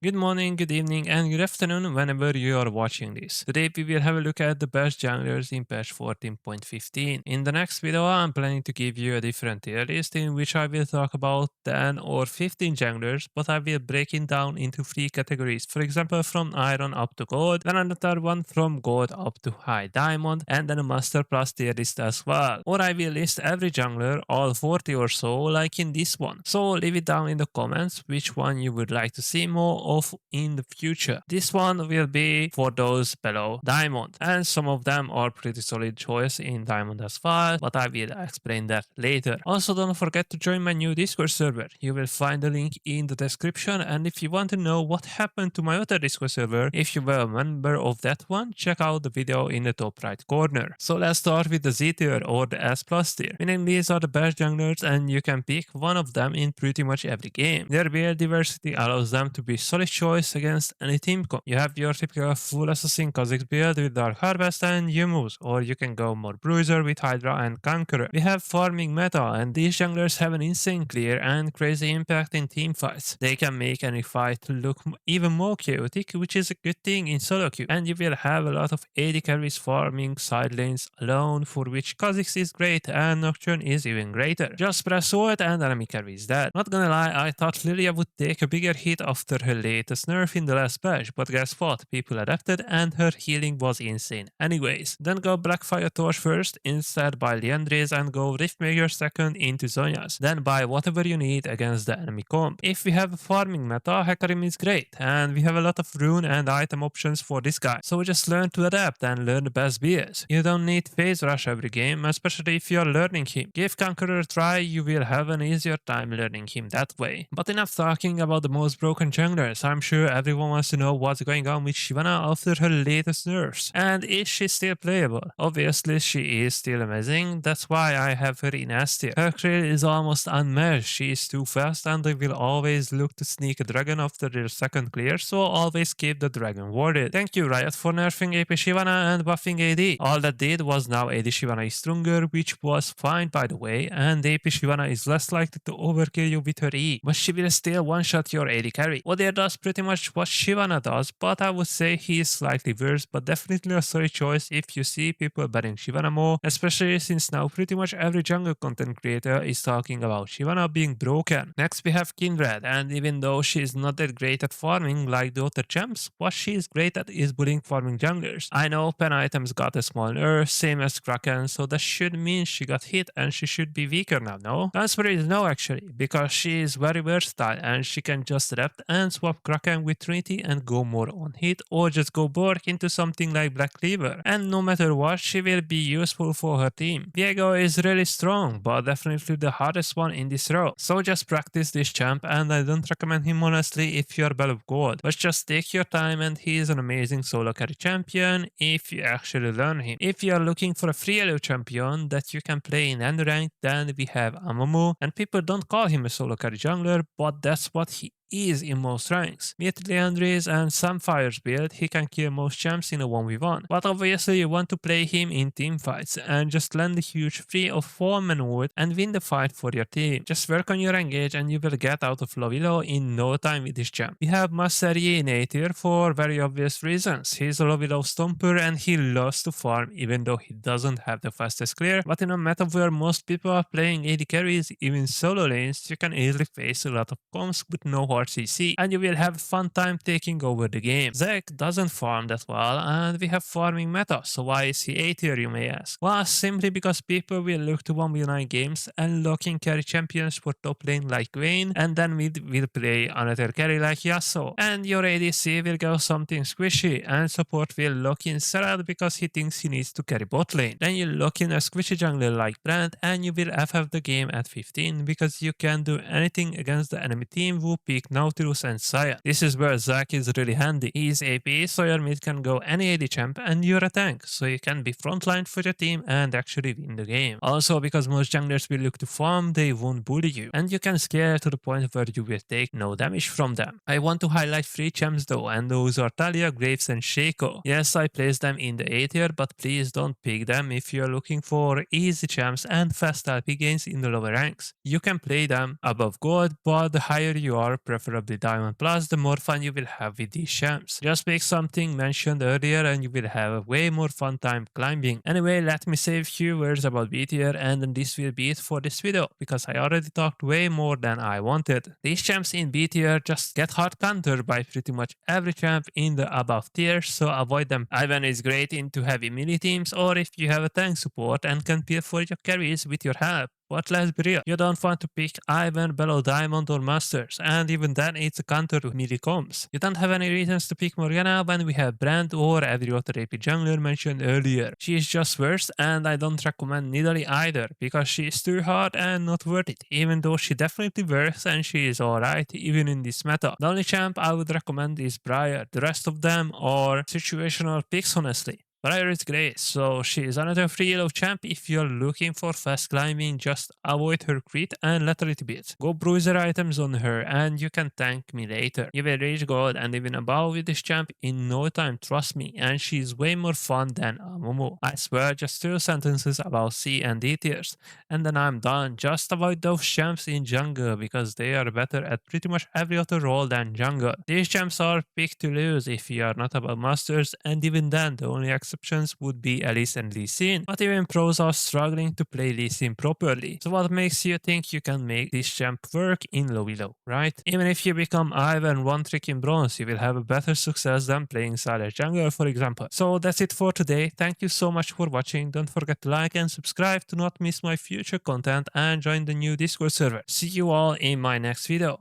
Good morning, good evening, and good afternoon whenever you are watching this. Today we will have a look at the best junglers in patch 14.15. In the next video I'm planning to give you a different tier list in which I will talk about 10 or 15 junglers, but I will break it down into 3 categories. For example, from iron up to gold, then another one from gold up to high diamond, and then a master plus tier list as well. Or I will list every jungler, all 40 or so, like in this one. So leave it down in the comments which one you would like to see more of in the future. This one will be for those below diamond, and some of them are pretty solid choice in diamond as well, but I will explain that later. Also, don't forget to join my new Discord server. You will find the link in the description, and if you want to know what happened to my other Discord server, if you were a member of that one, check out the video in the top right corner. So let's start with the Z tier or the S plus tier, meaning these are the best junglers and you can pick one of them in pretty much every game. Their build diversity allows them to be solid choice against any team comp. You have your typical full assassin Kha'Zix build with Dark Harvest and Yumus, or you can go more bruiser with Hydra and Conqueror. We have farming meta, and these junglers have an insane clear and crazy impact in team fights. They can make any fight look even more chaotic, which is a good thing in solo queue, and you will have a lot of AD carries farming side lanes alone, for which Kha'Zix is great and Nocturne is even greater. Just press ult and enemy carries dead. Not gonna lie, I thought Lilia would take a bigger hit after her latest nerf in the last patch, but guess what? People adapted and her healing was insane anyways. Then go Blackfire Torch first, instead buy Liandry's and go Riftmaker second into Zhonya's. Then buy whatever you need against the enemy comp. If we have a farming meta, Hecarim is great, and we have a lot of rune and item options for this guy. So just learn to adapt and learn the best BS. You don't need phase rush every game, especially if you are learning him. Give Conqueror a try, you will have an easier time learning him that way. But enough talking about the most broken junglers. I'm sure everyone wants to know what's going on with Shyvana after her latest nerfs. And is she still playable? Obviously she is still amazing, that's why I have her in S tier. Her crit is almost unmatched, she is too fast and they will always look to sneak a dragon after their second clear, so always keep the dragon warded. Thank you Riot for nerfing AP Shyvana and buffing AD. All that did was now AD Shyvana is stronger, which was fine by the way, and AP Shyvana is less likely to overkill you with her E, but she will still one-shot your AD carry. Udyr does pretty much what Shyvana does, but I would say he is slightly worse, but definitely a solid choice if you see people banning Shyvana more, especially since now pretty much every jungle content creator is talking about Shyvana being broken. Next we have Kindred, and even though she is not that great at farming like the other champs, what she is great at is bullying farming junglers. I know pen items got a small nerf, same as Kraken, so that should mean she got hit and she should be weaker now, no? The answer is no actually, because she is very versatile and she can just adapt and swap Kraken with Trinity and go more on hit, or just go Bork into something like Black Cleaver. And no matter what, she will be useful for her team. Viego is really strong, but definitely the hardest one in this row. So just practice this champ, and I don't recommend him honestly if you are below gold. But just take your time, and he is an amazing solo carry champion if you actually learn him. If you are looking for a free elo champion that you can play in any rank, then we have Amumu, and people don't call him a solo carry jungler, but that's what he is in most ranks. With Liandry's and Samfire's build, he can kill most champs in a 1v1, but obviously you want to play him in team fights and just land a huge free of 4-man ult and win the fight for your team. Just work on your engage and you will get out of low elo in no time with this champ. We have Master Yi in A tier for very obvious reasons. He's a low elo stomper and he loves to farm even though he doesn't have the fastest clear, but in a meta where most people are playing AD carries, even solo lanes, you can easily face a lot of comps with no hard CC, and you will have a fun time taking over the game. Zac doesn't farm that well, and we have farming meta, so why is he A tier, you may ask? Well, simply because people will look to 1v9 games and locking carry champions for top lane like Vayne, and then we will play another carry like Yasuo, and your ADC will go something squishy, and support will lock in Serad because he thinks he needs to carry bot lane. Then you lock in a squishy jungler like Brand, and you will FF the game at 15 because you can do anything against the enemy team who pick Nautilus and Sion. This is where Zac is really handy. He is AP, so your mid can go any AD champ and you're a tank, so you can be frontline for your team and actually win the game. Also, because most junglers will look to farm, they won't bully you, and you can scale to the point where you will take no damage from them. I want to highlight 3 champs though, and those are Talia, Graves and Shaco. Yes, I placed them in the A tier, but please don't pick them if you're looking for easy champs and fast LP gains in the lower ranks. You can play them above gold, but the higher you are, preferably Diamond Plus, the more fun you will have with these champs. Just pick something mentioned earlier and you will have a way more fun time climbing. Anyway, let me say a few words about B tier and then this will be it for this video, because I already talked way more than I wanted. These champs in B tier just get hard countered by pretty much every champ in the above tier, so avoid them. Ivan is great into heavy melee teams, or if you have a tank support and can peel for your carries with your help. But let's be real, you don't want to pick Ivan below Diamond or Masters, and even then it's a counter to melee comps. You don't have any reasons to pick Morgana when we have Brand or every other AP jungler mentioned earlier. She is just worse, and I don't recommend Nidalee either, because she is too hard and not worth it, even though she definitely works and she is alright even in this meta. The only champ I would recommend is Briar, the rest of them are situational picks honestly. Briar is great, so she is another free yellow champ. If you're looking for fast climbing, just avoid her crit and let her it beat. Go bruiser items on her and you can tank me later. You will reach gold and even above with this champ in no time, trust me, and she's way more fun than Amumu. I swear, just 2 sentences about C and D tiers, and then I'm done. Just avoid those champs in jungle because they are better at pretty much every other role than jungle. These champs are picked to lose if you are not about masters, and even then the only exceptions would be Elise and Lee Sin, but even pros are struggling to play Lee Sin properly. So what makes you think you can make this champ work in low elo, right? Even if you become Ivan one trick in bronze, you will have a better success than playing Silent Jungler, for example. So that's it for today. Thank you so much for watching. Don't forget to like and subscribe to not miss my future content and join the new Discord server. See you all in my next video.